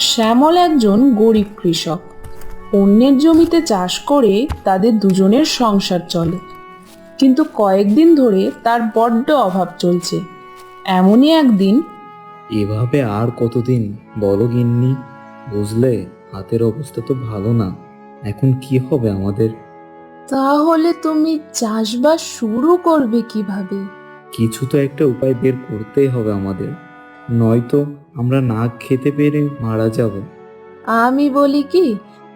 শ্যামল একজন গরিব কৃষক। অন্যের জমিতে চাষ করে তাদের দুজনের সংসার চলে, কিন্তু কয়েকদিন ধরে তার বড্ড অভাব চলছে। এমনই একদিন এভাবে আর কতদিন বলো গিন্নি? বুঝলে, হাতের অবস্থা তো ভালো না। এখন কি হবে আমাদের? তাহলে তুমি চাষবাস শুরু করবে কিভাবে? কিছু তো একটা উপায় বের করতেই হবে আমাদের, নয়তো আমরা না খেতে পেরে মারা যাব। আমি বলি কি,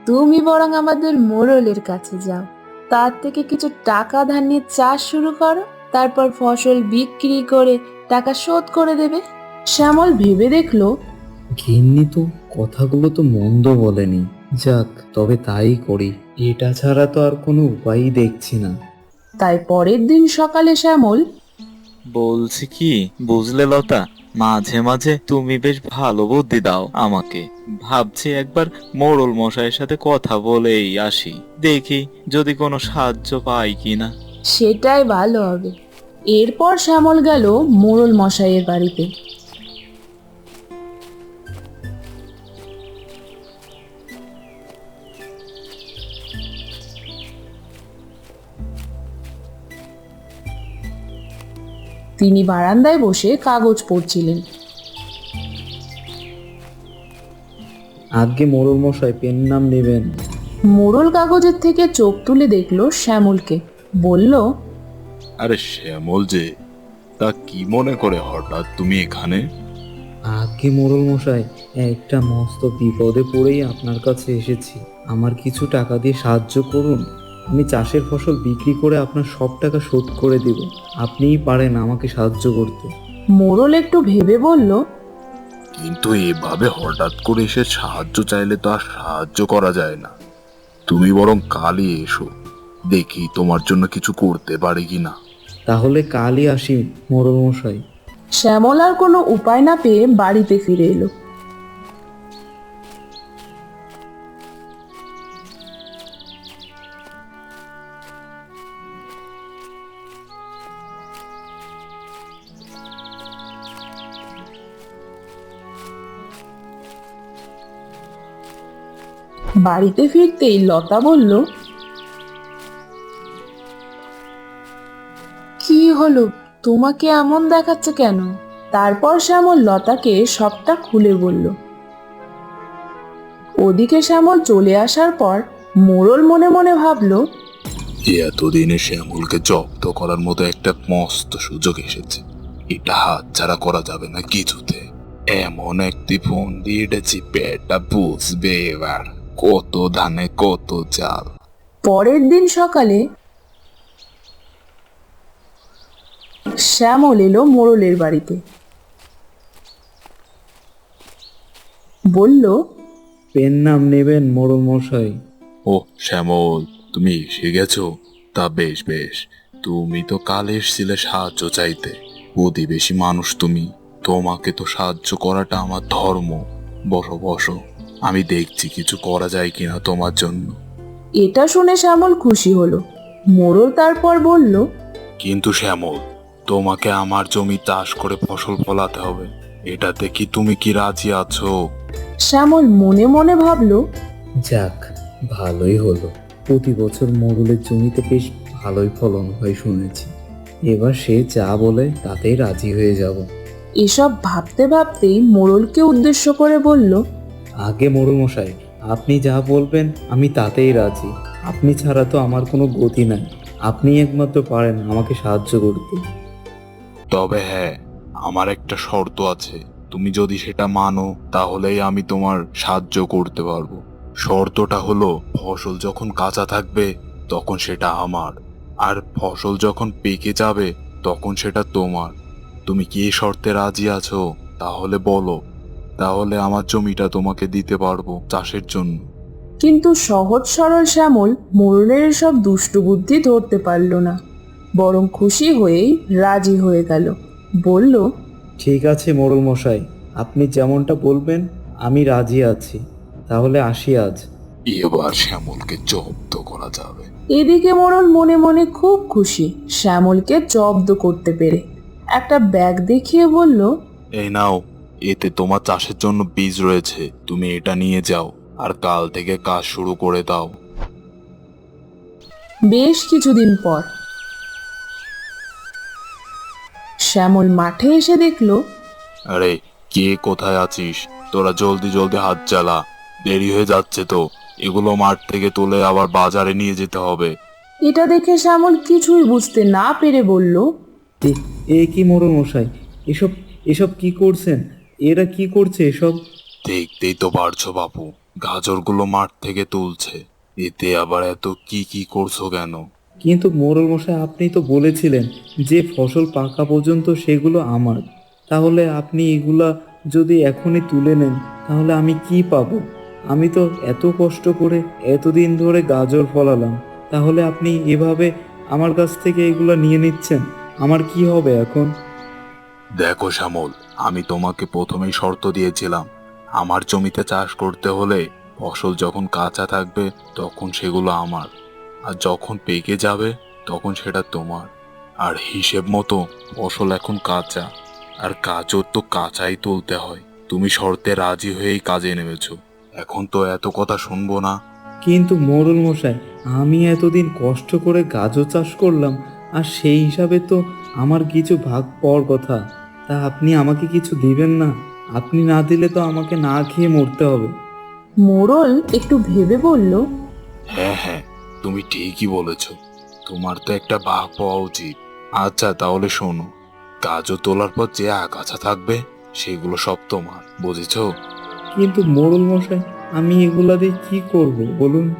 তুমি বরং আমাদের মোড়লের কাছে যাও, তার থেকে কিছু টাকা ধার নিয়ে চাষ শুরু করো, তারপর ফসল বিক্রি করে টাকা শোধ করে দেবে। শ্যামল ভেবে দেখলো, গিন্নি তো কথাগুলো তো মন্দ বলেনি। যাক, তবে তাই করি। এটা ছাড়া তো আর কোনো উপায়ই দেখছি না। তাই পরের দিন সকালে শ্যামল বলছি কি, বুঝলে লতা, মাঝে মাঝে তুমি বেশ ভালো বুদ্ধি দাও আমাকে। ভাবছি একবার মোড়ল মশাইয়ের সাথে কথা বলেই আসি, দেখি যদি কোনো সাহায্য পাই কিনা। সেটাই ভালো হবে। এরপর শ্যামল গেল মোড়ল মশাইয়ের বাড়িতে। তিনি বারান্দায় বসে কাগজ পড়ছিলেন। আগে মোড়ল মশাই, পেন নাম নেবেন? মোড়ল কাগজের থেকে চোখ তুলে দেখলো শ্যামলকে, বলল, আরে শ্যামল যে, তা কি মনে করে হঠাৎ তুমি এখানে? আগে মোড়ল মশাই, একটা মস্ত বিপদে পড়েই আপনার কাছে এসেছি। আমার কিছু টাকা দিয়ে সাহায্য করুন। আমি চাষের ফসল বিক্রি করে আপনার সব টাকা শোধ করে দেব। আপনিই পারেন আমাকে সাহায্য করতে। মোড়ল একটু ভেবে বলল, কিন্তু এভাবে হঠাৎ করে এসে সাহায্য চাইলে তো আর সাহায্য করা যায় না। তুমি বরং কালই এসো, দেখি তোমার জন্য কিছু করতে পারি কিনা। তাহলে কালই আসি মোড়ল মশাই। শ্যামল আর কোনো উপায় না পেয়ে বাড়িতে ফিরে এলো। বাড়িতে ফিরতেই লতা বলল, কি হলো, তোমাকে এমন দেখাচ্ছে কেন? তারপর শ্যামল লতাকে সবটা খুলে বলল। ওদিকে শ্যামল চলে আসার পর মোড়ল মনে মনে ভাবলো, এতদিনে শ্যামলকে জব্দ করার মতো একটা মস্ত সুযোগ এসেছে। এটা হাতছাড়া করা যাবে না কিছুতে। এমন একটি ফোন দিয়ে এটেছি, পেটটা বুঝবে এবার কত ধানে কত চাল। পরের দিন সকালে শ্যামল এলো মোড়লের বাড়িতে। বলল, পেন নাম নেবেন মোড়ল মশাই? ও শ্যামল, তুমি এসে গেছো? তা বেশ বেশ। তুমি তো কাল এসেছিলে সাহায্য চাইতে। প্রতিবেশী মানুষ তুমি, তোমাকে তো সাহায্য করাটা আমার ধর্ম। বসো বসো, আমি দেখছি কিছু করা যায় কিনা তোমার জন্য। এটা শুনে শ্যামল খুশি হলো। মোড়ল তারপর বলল, কিন্তু শ্যামল, তোমাকে আমার জমি চাষ করে ফসল ফলাতে হবে। এটাতে কি তুমি কি রাজি আছো? শ্যামল মনে মনে ভাবলো, যাক, ভালোই হলো। প্রতি বছর মোড়লের জমিতে বেশ ভালোই ফলন হয় শুনেছি। এবার সে যা বলে তাতেই রাজি হয়ে যাব। এসব ভাবতে ভাবতেই মোড়লকে উদ্দেশ্য করে বলল, আগে মোড়ল মশাই, আপনি যা বলবেন আমি তাতেই রাজি। আপনি ছাড়া তো আমার কোনো গতি নাই। আপনি একমাত্র পারেন আমাকে সাহায্য করতে। তবে হ্যাঁ, আমার একটা শর্ত আছে। তুমি যদি সেটা মানো তাহলেই আমি তোমার সাহায্য করতে পারবো। শর্তটা হলো, ফসল যখন কাঁচা থাকবে তখন সেটা আমার, আর ফসল যখন পেকে যাবে তখন সেটা তোমার। তুমি কি এই শর্তে রাজি আছো? তাহলে বলো, তাহলে আমার জমিটা তোমাকে দিতে পারবো চাষের জন্য। কিন্তু সহজ সরল শ্যামল মোড়লের এসব দুষ্টু বুদ্ধি ধরতে পারল না, বরং খুশি হয়েই রাজি হয়ে গেল। বলল, ঠিক আছে মোড়ল মশাই, আপনি যেমনটা বলবেন আমি রাজি আছি। তাহলে আসি আজ। এবার শ্যামলকে জব্দ করা যাবে। এদিকে মোড়ল মনে মনে খুব খুশি শ্যামলকে জব্দ করতে পেরে। একটা ব্যাগ দেখিয়ে বলল, এই নাও, এতে তোমার চাষের জন্য বীজ রয়েছে, তুমি এটা নিয়ে যাও আর কাল থেকে কাজ শুরু করে দাও। বেশ কিছুদিন পর শ্যামল মাঠে এসে দেখলো আরে কে কোথায় আছিস? তোরা জলদি জলদি হাত চালা, দেরি হয়ে যাচ্ছে তো। এগুলো মাঠ থেকে তুলে আবার বাজারে নিয়ে যেতে হবে। এটা দেখে শ্যামল কিছুই বুঝতে না পেরে বলল, এ- এ কি মোড়ল মশাই, এসব এসব কি করছেন? এরা কি করছে এসব? দেখতেই তো পারছো বাপু, গাজরগুলো মাঠ থেকে তুলছে। এতে আবার এত কি কি করছো কেন? কিন্তু মোড়ল মশাই, আপনি তো বলেছিলেন যে ফসল পাকা পর্যন্ত সেগুলো আমার। তাহলে আপনি এগুলা যদি এখনই তুলে নেন তাহলে আমি কি পাবো? আমি তো এত কষ্ট করে এতদিন ধরে গাজর ফলালাম, তাহলে আপনি এভাবে আমার কাছ থেকে এগুলা নিয়ে নিচ্ছেন, আমার কি হবে এখন? দেখো শ্যামল, আমি তোমাকে প্রথমেই শর্ত দিয়েছিলাম, আমার জমিতে চাষ করতে হলে ফসল যখন কাঁচা থাকবে তখন সেগুলো আমার, আর যখন পেকে যাবে তখন সেটা তোমার। আর হিসেব মতো ফসল এখন কাঁচা, আর গাজর তো কাঁচাই তুলতে হয়। তুমি শর্তে রাজি হয়েই কাজে নেমেছো, এখন তো এত কথা শুনবো না। কিন্তু মোড়ল মশাই, আমি এতদিন কষ্ট করে গাজর চাষ করলাম, আর সেই হিসাবে তো আমার কিছু ভাগ পাওয়ার কথা। তা আপনি আমাকে কিছু দিবেন না? আপনি না দিলে তো আমাকে না খেয়ে মরতে হবে। মোড়ল একটু ভেবে বলল, হ্যাঁ হ্যাঁ, তুমি ঠিকই বলেছ, তোমার তো একটা ভাগ পাওয়া উচিত। আচ্ছা তাহলে শোনো, গাজর তোলার পর যে আগাছা থাকবে সেগুলো সব তোমার, বুঝেছো? কিন্তু মোড়ল মশাই, আমি এগুলা দিয়ে কি করব বলুন?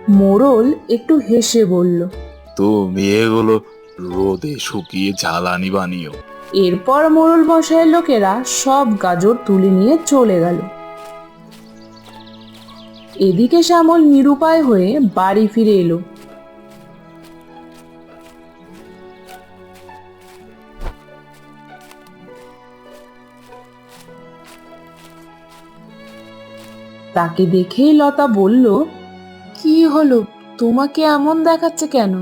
মোড়ল একটু হেসে বলল। তুমি এগুলো রোদে শুকিয়ে জ্বালানি বানিও। এরপর মোড়ল মশাইয়ের লোকেরা সব গাজর তুলে নিয়ে চলে গেল। এদিকে শ্যামল নিরুপায় হয়ে বাড়ি ফিরে এলো। তাকে দেখেই লতা বলল, কি হলো, তোমাকে এমন দেখাচ্ছে কেন?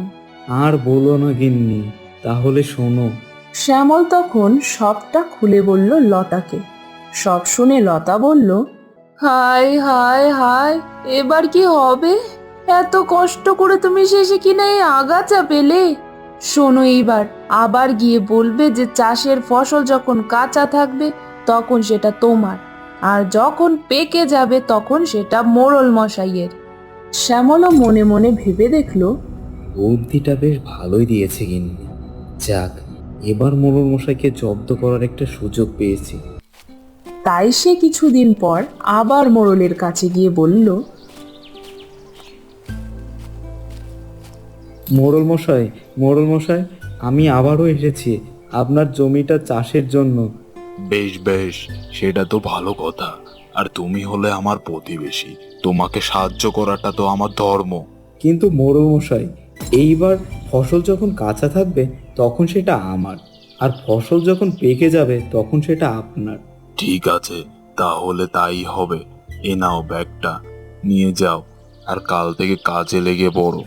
আর বলো না গিন্নি, তাহলে শোনো। শ্যামল তখন সবটা খুলে বলল লতাকে। সব শুনে লতা বলল, হায় হায় হায়, এবার কি হবে? এত কষ্ট করে তুমি শেষে কিনা এই আগাছা পেলে। শোনো, এইবার আবার গিয়ে বলবে যে চাষের ফসল যখন কাঁচা থাকবে তখন সেটা তোমার, আর যখন পেকে যাবে তখন সেটা মোড়ল মশাইয়ের। শ্যামলও মনে মনে ভেবে দেখলো, বুদ্ধিটা বেশ ভালোই দিয়েছে গিন্নি। যাক, এবার মোড়ল মশাইকে জব্দ করার একটা সুযোগ পেয়েছি। তাই সে কিছুদিন পর আবার মোড়লের কাছে গিয়ে বলল, মোড়ল মশাই, মোড়ল মশাই, আমি আবারও এসেছি আপনার জমিটা চাষের জন্য। বেশ বেশ, সেটা তো ভালো কথা। আর তুমি হলে আমার প্রতিবেশী, তোমাকে সাহায্য করাটা তো আমার ধর্ম। কিন্তু মোড়ল মশাই, এইবার ফসল যখন কাঁচা থাকবে তখন সেটা আমার, আর ফসল যখন পেকে যাবে তখন সেটা আপনার। ঠিক আছে, তাহলে তাই হবে। এ নাও ব্যাগটা, নিয়ে যাও আর কাল থেকে কাজে লেগে পড়ো।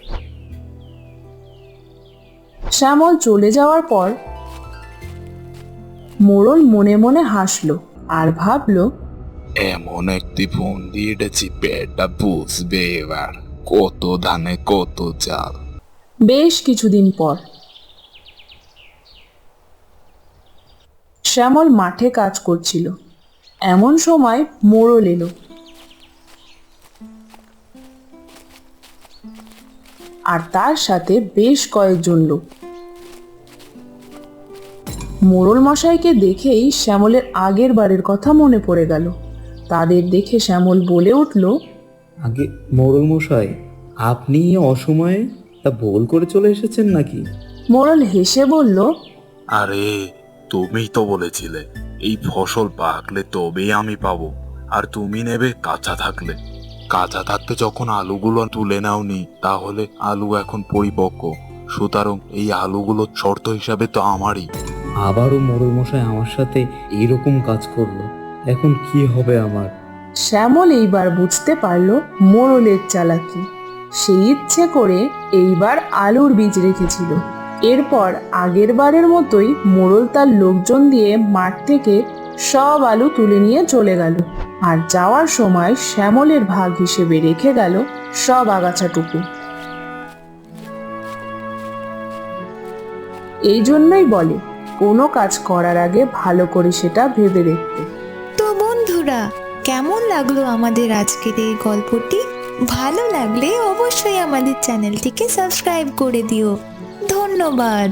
শ্যামল চলে যাওয়ার পর মোড়ল মনে মনে হাসলো আর ভাবলো, এমন একটি ফোন দিয়ে এটেছি, পেটটা বুঝবে এবার, কত ধানে কত চাল। বেশ কিছুদিন পর শ্যামল মাঠে কাজ করছিল। এমন সময় মোড়ল এলো। আর তার সাথে বেশ কয়েকজন লোক। মোড়ল মশাইকে দেখেই শ্যামলের আগের বারের কথা মনে পড়ে গেল। তাদের দেখে শ্যামল বলে উঠল, আগে মোড়ল মশাই, আপনি এই অসময়ে তা ভুল করে চলে এসেছেন নাকি? মোড়ল হেসে বলল, আরে তুমিই তো বলেছিলে এই ফসল পাকলে তবেই আমি পাবো, আর তুমি নেবে কাঁচা থাকলে। কাঁচা থাকতে যখন আলুগুলো তুলে নাওনি, তাহলে আলু এখন পরিপক্ক, সুতরাং এই আলুগুলো শর্ত হিসাবে তো আমারই। আবারও মোড়ল মশাই আমার সাথে এইরকম কাজ করলো, এখন কি হবে আমার? শ্যামল এইবার বুঝতে পারল মোড়লের চালাকি। সে ইচ্ছে করে এইবার আলুর বীজ রেখেছিল। এরপর আগের বারের মতোই মোড়ল তার লোকজন দিয়ে মাঠ থেকে সব আলু তুলে নিয়ে চলে গেল, আর যাওয়ার সময় শ্যামলের ভাগ হিসেবে রেখে গেল সব আগাছাটুকু। এই জন্যই বলে কোনো কাজ করার আগে ভালো করে সেটা ভেবে দেখতে। তো বন্ধুরা, কেমন লাগলো আমাদের আজকের এই গল্পটি? ভালো লাগলে অবশ্যই আমাদের চ্যানেলটিকে সাবস্ক্রাইব করে দিও। ধন্যবাদ।